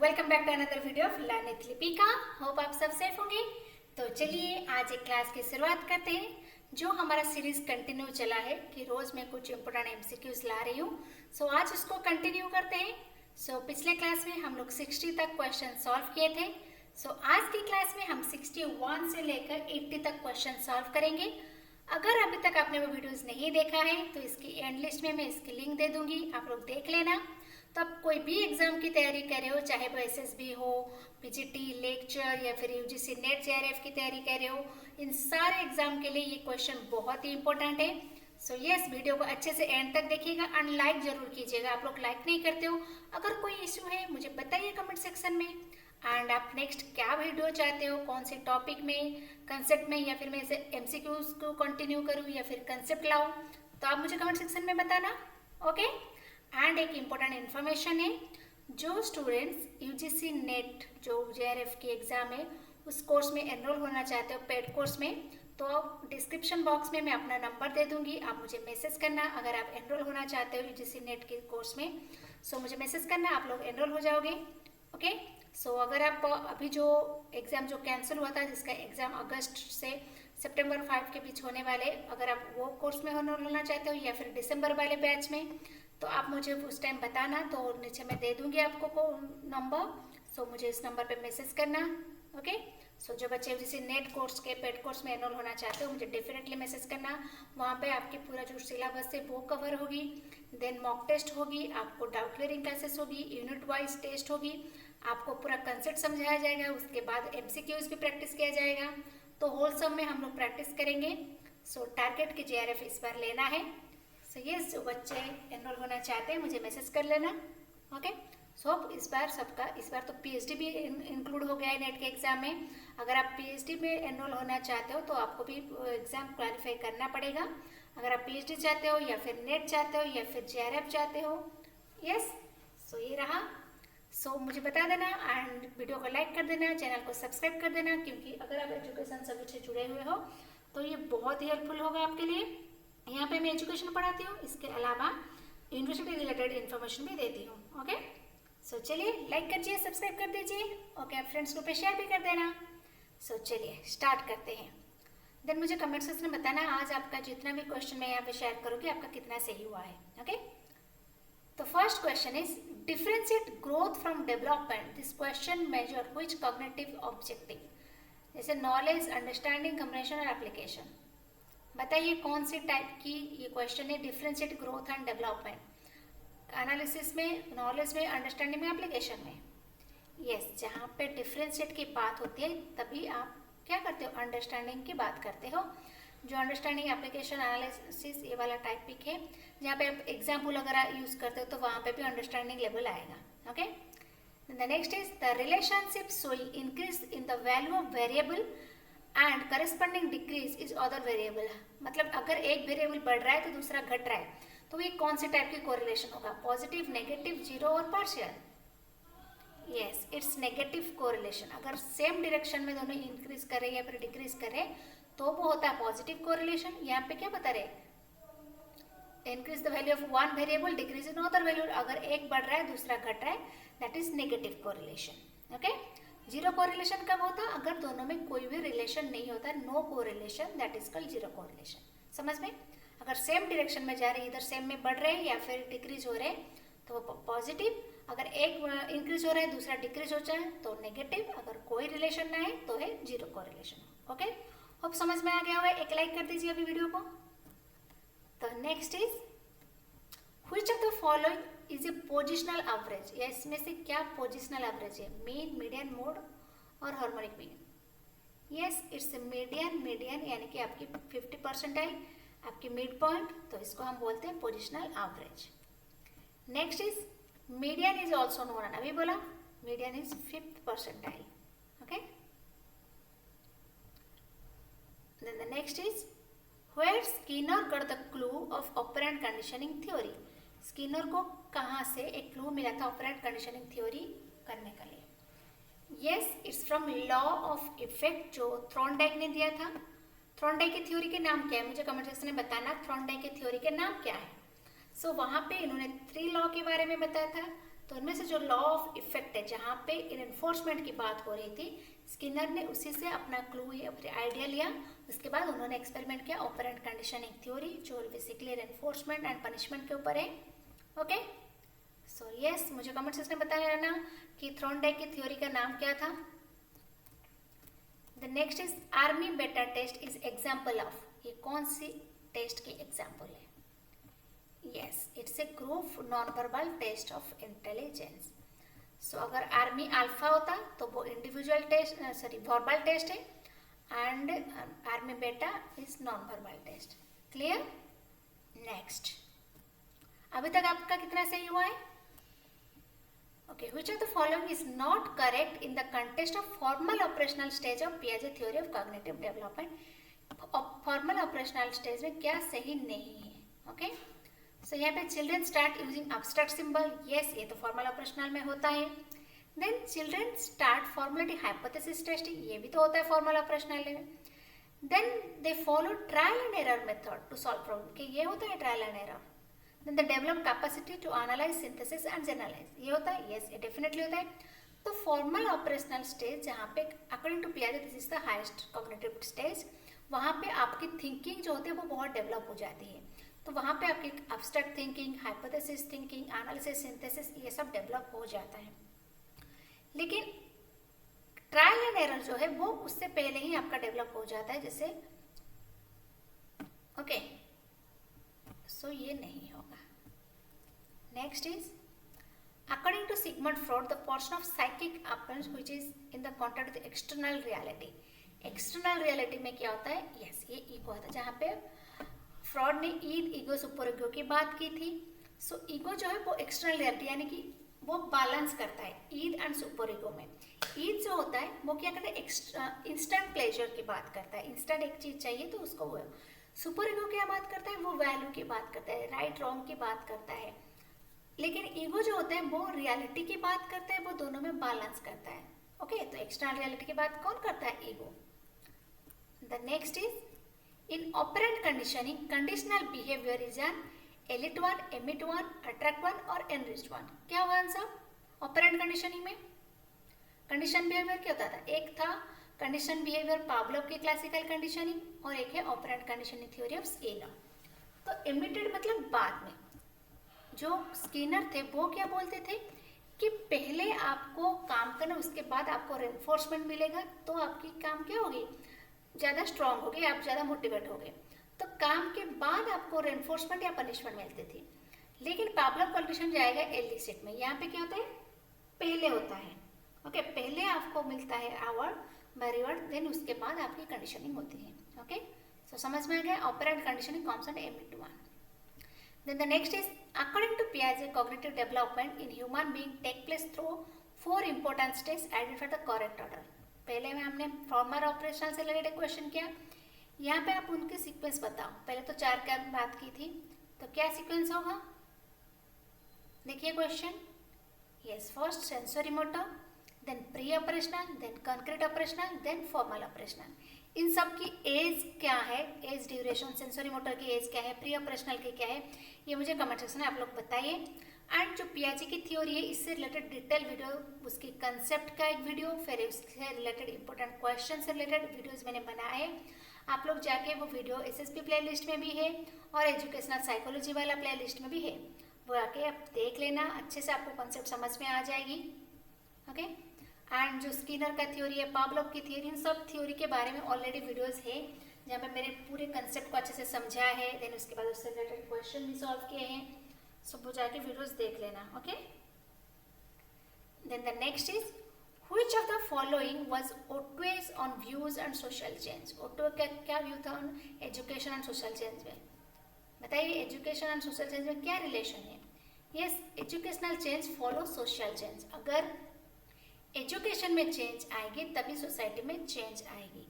Welcome back to another video of learn with Lipika. Hope आप सब safe होंगे। तो चलिए आज एक क्लास की शुरुआत करते हैं। जो हमारा सीरीज कंटिन्यू चला है कि रोज मैं कुछ इंपोर्टेंट एमसीक्यूज ला रही हूँ। सो आज उसको कंटिन्यू करते हैं। पिछले क्लास में हम लोग 60 तक क्वेश्चन सॉल्व किए थे। आज की क्लास में हम 61 से लेकर 80 तक क्वेश्चन सॉल्व करेंगे। अगर अभी तक आपने वो वीडियोस नहीं देखा है तो इसकी एंड लिस्ट में मैं इसकी लिंक दे दूंगी, आप लोग देख लेना। तो आप कोई भी एग्जाम की तैयारी कर रहे हो, चाहे वो एसएसबी हो, पीजीटी, लेक्चर या फिर यूजीसी नेट जेआरएफ की तैयारी कर रहे हो, इन सारे एग्जाम के लिए ये क्वेश्चन बहुत ही इंपॉर्टेंट है। यस, वीडियो को अच्छे से एंड तक देखिएगा एंड लाइक जरूर कीजिएगा। आप लोग लाइक नहीं करते हो। अगर कोई इश्यू है मुझे बताइए कमेंट सेक्शन में। एंड आप नेक्स्ट क्या वीडियो चाहते हो, कौन से टॉपिक में, कंसेप्ट में, या फिर मैं इसे एमसीक्यूज को कंटिन्यू करूँ या फिर कंसेप्ट लाऊं, तो आप मुझे कमेंट सेक्शन में बताना। ओके। एंड एक इम्पोर्टेंट इन्फॉर्मेशन है, जो स्टूडेंट्स यूजीसी नेट जो जेआरएफ की एग्ज़ाम है उस कोर्स में एनरोल होना चाहते हो पेड कोर्स में, तो डिस्क्रिप्शन बॉक्स में मैं अपना नंबर दे दूंगी, आप मुझे मैसेज करना। अगर आप एनरोल होना चाहते हो यूजीसी नेट के कोर्स में, मुझे मैसेज करना, आप लोग एनरोल हो जाओगे। ओके। अगर आप अभी जो एग्ज़ाम जो कैंसिल हुआ था, जिसका एग्ज़ाम अगस्त से सितंबर 5 के बीच होने वाले, अगर आप वो कोर्स में एनरोल होना चाहते हो या फिर दिसंबर वाले बैच में, तो आप मुझे उस टाइम बताना। तो नीचे मैं दे दूंगी आपको नंबर। मुझे इस नंबर पे मैसेज करना। ओके। जो बच्चे जैसे नेट कोर्स के पेड कोर्स में एनरोल होना चाहते हो, मुझे डेफिनेटली मैसेज करना। वहाँ पे आपकी पूरा जो सिलेबस है वो कवर होगी, देन मॉक टेस्ट होगी, आपको डाउट क्लियरिंग क्लासेस होगी, यूनिट वाइज टेस्ट होगी, आपको पूरा कंसेप्ट समझाया जाएगा, उसके बाद एमसीक्यूज भी प्रैक्टिस किया जाएगा। तो होल सम में हम लोग प्रैक्टिस करेंगे। टारगेट की जेआरएफ इस बार लेना है। यस, जो बच्चे एनरोल होना चाहते हैं मुझे मैसेज कर लेना। ओके। इस बार तो पीएचडी भी इंक्लूड हो गया है नेट के एग्जाम में। अगर आप पीएचडी में एनरोल होना चाहते हो तो आपको भी एग्जाम क्वालिफाई करना पड़ेगा। अगर आप पीएचडी चाहते हो या फिर नेट चाहते हो या फिर जेआरएफ चाहते हो। यस, ये रहा। मुझे बता देना एंड वीडियो को लाइक कर देना, चैनल को सब्सक्राइब कर देना, क्योंकि अगर आप एजुकेशन सब्जेक्ट से जुड़े हुए हो तो ये बहुत ही हेल्पफुल होगा आपके लिए। यहाँ पे मैं एजुकेशन पढ़ाती हूँ, इसके अलावा यूनिवर्सिटी रिलेटेड इन्फॉर्मेशन भी देती हूँ। ओके। चलिए लाइक करिए, सब्सक्राइब कर दीजिए। ओके, आप फ्रेंड्स को पे शेयर भी कर देना। चलिए स्टार्ट करते हैं। देन मुझे कमेंट सेक्शन में बताना आज आपका जितना भी क्वेश्चन मैं यहाँ पे शेयर करूँगी आपका कितना सही हुआ है। ओके। तो first question is differentiate growth from development. This question measure which cognitive objective, जैसे नॉलेज, अंडरस्टैंडिंग, कंप्रेंशन और एप्लीकेशन। बताइए कौन सी टाइप की ये क्वेश्चन है। Differentiate growth and development, analysis में, नॉलेज में, अंडरस्टैंडिंग में, एप्लीकेशन में। यस, जहाँ पे डिफरेंशिएट की बात होती है तभी आप क्या करते हो, अंडरस्टैंडिंग की बात करते हो। जो अंडरस्टैंडिंग, एप्लीकेशन, एनालिसिस ये वाला टाइपिक है, जहाँ पे आप एग्जाम्पल वगैरह यूज करते हो तो वहाँ पे भी अंडरस्टैंडिंग लेवल आएगा। Okay. The next is the relationship showing increase in the value of variable and corresponding decrease is other variable. मतलब अगर एक वेरिएबल बढ़ रहा है तो दूसरा घट रहा है, तो ये कौन से टाइप की कोरिलेशन होगा, पॉजिटिव, नेगेटिव, जीरो और partial. Yes, it's negative correlation. अगर सेम डायरेक्शन में दोनों इंक्रीज करे या फिर डिक्रीज करे तो वो होता है पॉजिटिव कोरिलेशन। यहाँ पे क्या बता रहे, increase the value of one variable, decrease in other value. अगर एक बढ़ रहा है दूसरा घट रहा है, that is negative correlation. Okay. Zero correlation कब होता है, अगर दोनों में कोई भी रिलेशन नहीं होता, no correlation, that is called zero correlation. समझ में? अगर सेम डायरेक्शन में जा रहे हैं, इधर सेम में बढ़ रहे हैं या फिर डिक्रीज हो रहे हैं तो वो पॉजिटिव। अगर एक इंक्रीज हो रहा है दूसरा डिक्रीज हो जाए तो नेगेटिव। अगर कोई रिलेशन ना है तो है जीरो कोरिलेशन। ओके। होप समझ में आ गया होगा। एक लाइक कर दीजिए अभी वीडियो को। तो next is which of the following is A positional average, या इसमें से क्या पोजिशनल एवरेज है, मीन, मीडियन, मोड और harmonic mean. Yes, it's median. Median यानी कि आपकी 50 परसेंटाइल, आपकी मिड पॉइंट, तो इसको हम बोलते हैं positional average. Next is median is also known, अभी बोला median is 5th percentile. Okay. Then the next is where Skinner got the clue of operant conditioning theory. Skinner को कहाँ से एक क्लू मिला था ऑपरेंट कंडीशनिंग थ्योरी करने के लिए। Yes, it's from law of effect जो थॉर्नडाइक ने दिया था। थॉर्नडाइक की थ्योरी के नाम क्या है, मुझे कमेंट सेक्शन में बताना थॉर्नडाइक की थ्योरी के नाम क्या है। वहाँ पे इन्होंने 3 लॉ के बारे में बताया था। तो उनमें से जो लॉ ऑफ इफेक्ट है, जहाँ पे इनफोर्समेंट की बात हो रही थी, स्किनर ने उसी से अपना क्लू या आइडिया लिया। उसके बाद उन्होंने एक्सपेरिमेंट किया ऑपरेंट कंडीशनिंग थ्योरी, जो बेसिकली इनफोर्समेंट एंड पनिशमेंट के ऊपर है। ओके, सो यस, मुझे कमेंट सेक्शन में बता देना कि थ्रोनडाइक की थ्योरी का नाम क्या था। The next is army beta test is example of, ये कौन सी टेस्ट की एग्जाम्पल है? Yes, it's a group non verbal test of intelligence. So अगर आर्मी अल्फा होता तो वो individual test, sorry verbal test है, and army beta is non verbal test. Clear? Next, अभी तक आपका कितना सही हुआ है? Okay, which of the following is not correct in the context of formal operational stage of Piaget theory of cognitive development? Formal operational stage में क्या सही नहीं है? Okay, so यहाँ पे children start using abstract symbol, yes, ये तो formal operational में होता है। Then children start formality hypothesis testing, ये भी तो होता है formal operational में। Then they follow trial and error method to solve problem, कि ये होता है trial and error। Then they develop capacity to analyze, synthesis and generalize, ये होता है, yes, ये definitely होता है। तो formal operational stage जहाँ पे according to Piaget this is the highest cognitive stage, वहाँ पे आपकी thinking जो होती है वो बहुत develop हो जाती है। तो वहाँ पे आपकी abstract thinking, hypothesis thinking, analysis, synthesis, ये सब develop हो जाता है। लेकिन ट्रायल एंड एरर जो है वो उससे पहले ही आपका डेवलप हो जाता है, जैसे ओके, सो ये नहीं होगा। Next is according to Sigmund Freud the portion of psychic appearance which is in the context with external reality. External reality में क्या होता है? यस, ये ईगो होता है, जहाँ पे फ्रॉइड ने ईगो सुपर ईगो की बात की थी। सो ईगो जो है वो एक्सटर्नल रियलिटी यानी कि वो बैलेंस करता है ईद एंड सुपर ईगो में। ईद जो होता है वो क्या करता है? इंस्टेंट प्लेजर की बात करता है, इंस्टेंट एक चीज चाहिए तो उसको वो। सुपर ईगो क्या बात करता है? वो वैल्यू की बात करता है, राइट रॉन्ग की बात करता है। लेकिन ईगो जो होता है वो रियलिटी की बात करता है, वो दोनों में बैलेंस करता है। ओके, तो एक्सटर्नल रियलिटी की बात कौन करता है? Ego. The next is in operant conditioning conditional behaviour is an elite one, emit one, attract one और एनरिच्ड वन। क्या हुआ आंसर ऑपरेंट कंडीशनिंग में? कंडीशन बिहेवियर क्या होता था? एक था कंडीशन बिहेवियर पावलोव की क्लासिकल कंडीशनिंग और एक है operand conditioning theory of Skinner. तो इमिटेड मतलब बाद में। जो स्किनर थे वो क्या बोलते थे कि पहले आपको काम करना, उसके बाद आपको रेनफोर्समेंट मिलेगा तो आपकी काम क्या होगी? ज़्यादा स्ट्रांग होगी, आप ज़्यादा मोटिवेट होगे। तो काम के बाद आपको रेनफोर्समेंट या पनिशमेंट मिलती थी। लेकिन पावलोव कंडीशन जाएगा एलिसिट में। यहाँ पे क्या होता है? पहले होता है। ओके, पहले आपको मिलता है अवार्ड बाय रिवॉर्ड, देन उसके बाद आपकी कंडीशनिंग होती है। ओके, सो समझ में आ गया operant conditioning concept emit one. Then the next is according to Piaget, cognitive development in human being take place through 4 important stages identify the correct order। पहले में हमने फॉर्मल ऑपरेशन से रिलेटेड क्वेश्चन किया, यहाँ पे आप उनके सीक्वेंस बताओ। पहले तो 4 का बात की थी, तो क्या सीक्वेंस होगा? देखिए question. Yes, first sensory motor, then pre operational, then concrete operational, then formal operational. इन सब की एज क्या है? एज ड्यूरेशन, सेंसरी मोटर की एज क्या है, प्री ऑपरेशनल की क्या है, ये मुझे कमेंट सेक्शन में आप लोग बताइए। एंड जो पियाजेट की थ्योरी है इससे रिलेटेड डिटेल वीडियो, उसकी कंसेप्ट का एक वीडियो, फिर उससे रिलेटेड इंपॉर्टेंट क्वेश्चन से रिलेटेड वीडियोज मैंने बनाए हैं। आप लोग जाके वो वीडियो एसएसपी प्लेलिस्ट में भी है और एजुकेशनल साइकोलॉजी वाला प्लेलिस्ट में भी है, वो आके आप देख लेना, अच्छे से आपको कॉन्सेप्ट समझ में आ जाएगी। ओके, एंड जो स्किनर का थ्योरी है, पावलोव की थ्योरी, इन सब थ्योरी के बारे में ऑलरेडी वीडियोस है जहाँ पे मैंने पूरे कंसेप्ट को अच्छे से समझा है, देन उसके बाद उससे रिलेटेड क्वेश्चन भी सॉल्व किए हैं। सो वो जाके वीडियोस देख लेना। Okay, then the next is which of the following was Ottaway's on views and social change. Ottaway का क्या व्यू था on education and social change में? बताइए, एजुकेशन एंड सोशल चेंज में क्या रिलेशन है? Yes, educational change follow social change. अगर education में चेंज आएगी तभी सोसाइटी में चेंज आएगी।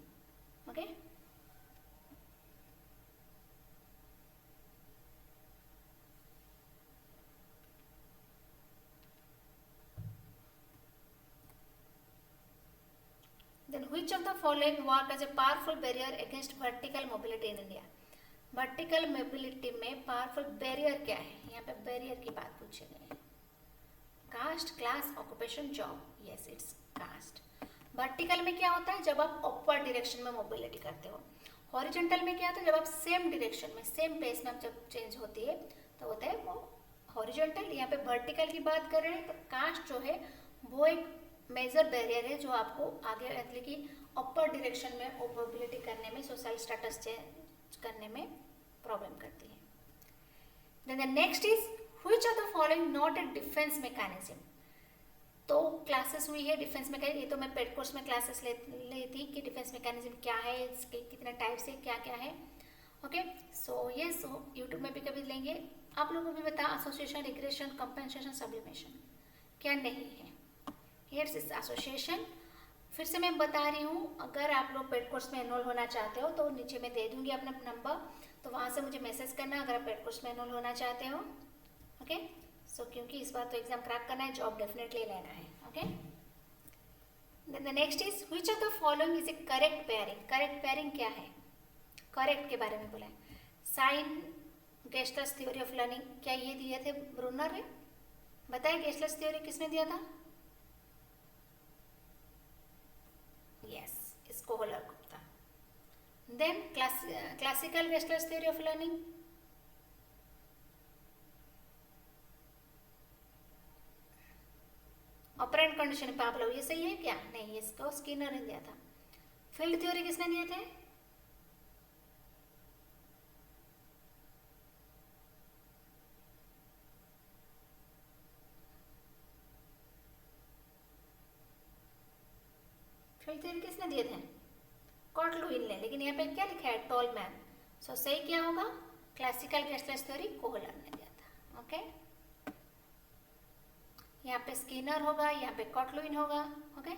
Okay, then which of the following work as a powerful barrier against vertical mobility in India. Vertical mobility में पावरफुल बैरियर क्या है? यहाँ पे बैरियर की बात पूछी गई है। Caste, class, occupation, job. Yes, it's caste. Vertical में क्या होता है? जब आप अपवर्ड डायरेक्शन में मोबिलिटी करते हो. हॉरिजॉन्टल में क्या होता है? जब आप सेम डायरेक्शन में, सेम पेस में जब चेंज होती है तो होता है वो हॉरिजॉन्टल. यहाँ पे वर्टिकल की बात कर रहे हैं तो कास्ट जो है वो एक मेजर बैरियर है जो आपको आगे मतलब कि अपर डायरेक्शन में मोबिलिटी करने में, सोशल स्टेटस चेंज करने में प्रॉब्लम करती है. Then the next is which of the following not a defence mechanism. तो क्लासेस हुई है डिफेंस मैकेनिज्म. ये तो मैं पेड कोर्स में क्लासेस ली थी कि डिफेंस मैकेनिज्म क्या है, इसके कितने टाइप्स है, क्या क्या है. ओके, सो यस, यूट्यूब में भी कभी लेंगे. आप लोगों को भी बता एसोसिएशन, रिग्रेशन, कंपेंसेशन, सब्लिमेशन क्या नहीं है. Here's is association. फिर से मैं बता रही हूँ, अगर आप लोग पेड कोर्स में एनरोल होना चाहते हो तो नीचे मैं दे दूंगी अपना नंबर, तो वहाँ से मुझे मैसेज करना अगर आप पेड कोर्स में एनरोल होना चाहते हो. ओके, सो क्योंकि इस बार तो एग्जाम क्रैक करना है, जॉब डेफिनेटली लेना है. Okay, then the next is which of the following is a correct pairing. Correct pairing क्या है? करेक्ट के बारे में बोला है. Sign Gestalt's theory of learning, क्या ये दिए थे ब्रूनर ने? बताए गेस्टलर्स थ्योरी किसने दिया था? यस, इसको होलर Gupta. Then classical Gestalt's theory of learning, operant condition Pavlov, ये सही है क्या? नहीं, इसको स्किनर ने दिया था. फील्ड थ्योरी किसने दिए थे? फील्ड थ्योरी किसने दिए थे? कॉटलुइन ने. लेकिन यहाँ पे क्या लिखा है? टॉलमैन. सो सही क्या होगा? क्लासिकल गेस्टलर्स थ्योरी कोहलर ने दिया था. ओके, यहाँ पे स्किनर होगा, यहाँ पे कॉटलुइन होगा. Okay,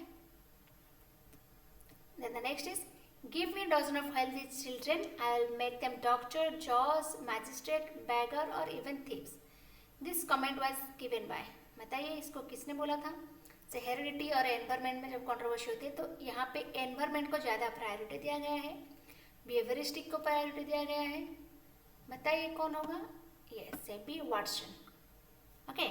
then the next is give me dozen of healthy children, I will make them doctor, जॉज, मैजिस्ट्रेट, बैगर और even thieves. This comment was given by. बताइए इसको किसने बोला था? से हेरिडिटी और एनवायरमेंट में जब कंट्रोवर्सी होती है तो यहाँ पे एनवायरमेंट को ज़्यादा प्रायोरिटी दिया गया है, बिहेवियरिस्टिक को प्रायोरिटी दिया गया है. बताइए कौन होगा? Yes, B Watson. Okay,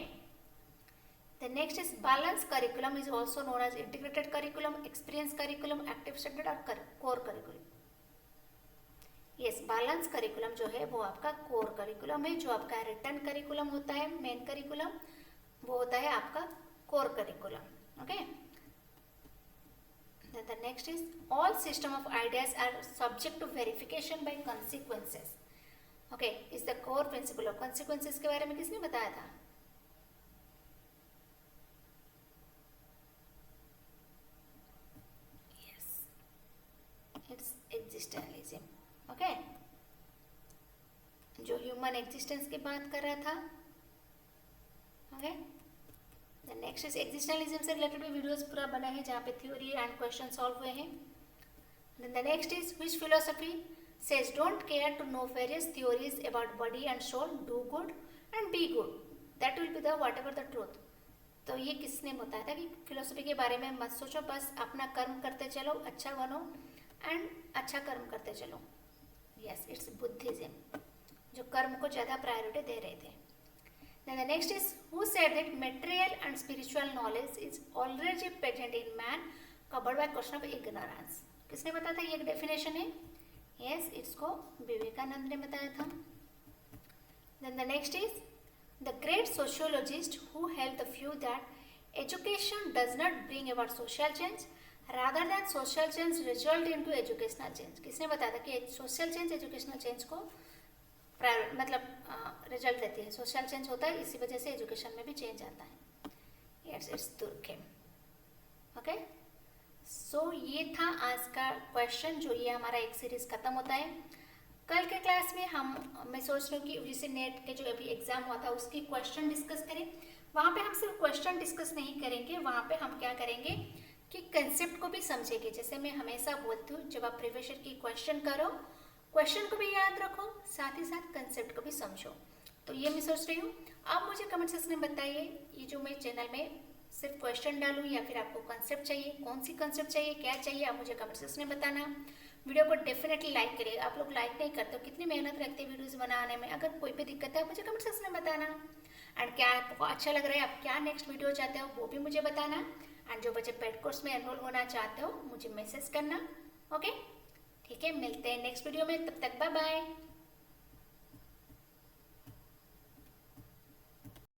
the next is balance curriculum is also known as integrated curriculum, experience curriculum, active standard और core curriculum. Yes, balance curriculum जो है वो आपका कोर करिकुलम है. जो आपका रिटर्न करिकुलम होता है, मेन करिकुलम, वो होता है आपका core curriculum. Okay, the next is all system of ideas are subject to verification by consequences. Okay, is the core principle of consequences के बारे में किसने बताया था? Yes, it's existentialism. Okay, जो ह्यूमन एग्जिस्टेंस की बात कर रहा था. Okay, the next is existentialism से रिलेटेड भी वीडियोस पूरा बना है जहाँ पे थ्योरी एंड क्वेश्चन सॉल्व हुए हैं. Then the next is which philosophy says don't care to know various theories about body and soul, do good and be good, that will be the whatever the truth. तो ये किसने बताया था कि philosophy के बारे में मत सोचो, बस अपना कर्म करते चलो, अच्छा बनो एंड अच्छा कर्म करते चलो. यस, इट्स बुद्धिज्म, जो कर्म को ज़्यादा प्रायोरिटी दे रहे थे. Then the next is who said that material and spiritual knowledge is already present in man covered by question of ignorance. किसने बताया था? ये एक डेफिनेशन है. Yes, इसको विवेकानंद ने बताया था. Then the next is the great sociologist who held the view that education does not bring about social change rather than social change result into educational change. किसने बताया था कि social change educational change को मतलब result देती है, social change होता है, इसी वजह से एजुकेशन में भी चेंज आता है. Yes, it's Durkheim. ओके, सो ये था आज का क्वेश्चन. जो ये हमारा एक सीरीज खत्म होता है. कल के क्लास में मैं सोच रही हूँ कि जैसे नेट के जो अभी एग्जाम हुआ था उसकी क्वेश्चन डिस्कस करें. वहाँ पे हम सिर्फ क्वेश्चन डिस्कस नहीं करेंगे, वहाँ पे हम क्या करेंगे कि कंसेप्ट को भी समझेंगे. जैसे मैं हमेशा बोलती हूँ, जब आप प्रीवियस ईयर की क्वेश्चन करो, क्वेश्चन को भी याद रखो, साथ ही साथ कंसेप्ट को भी समझो. तो ये मैं सोच रही हूँ. आप मुझे कमेंट सेक्शन में बताइए, ये जो मैं चैनल में सिर्फ क्वेश्चन डालूँ या फिर आपको कंसेप्ट चाहिए, कौन सी कंसेप्ट चाहिए, क्या चाहिए, आप मुझे कमेंट सेक्शन में बताना. वीडियो को डेफिनेटली लाइक करिए. आप लोग लाइक नहीं करते हो, कितनी मेहनत रखते हैं वीडियोज़ बनाने में. अगर कोई भी दिक्कत है आप मुझे कमेंट सेक्शन में बताना. एंड क्या आपको अच्छा लग रहा है, आप क्या नेक्स्ट वीडियो चाहते हो वो भी मुझे बताना। एंड जो बच्चे पेड कोर्स में एनरोल होना चाहते हो मुझे मैसेज करना। ओके, ठीक है, मिलते हैं नेक्स्ट वीडियो में, तब तक बाय बाय।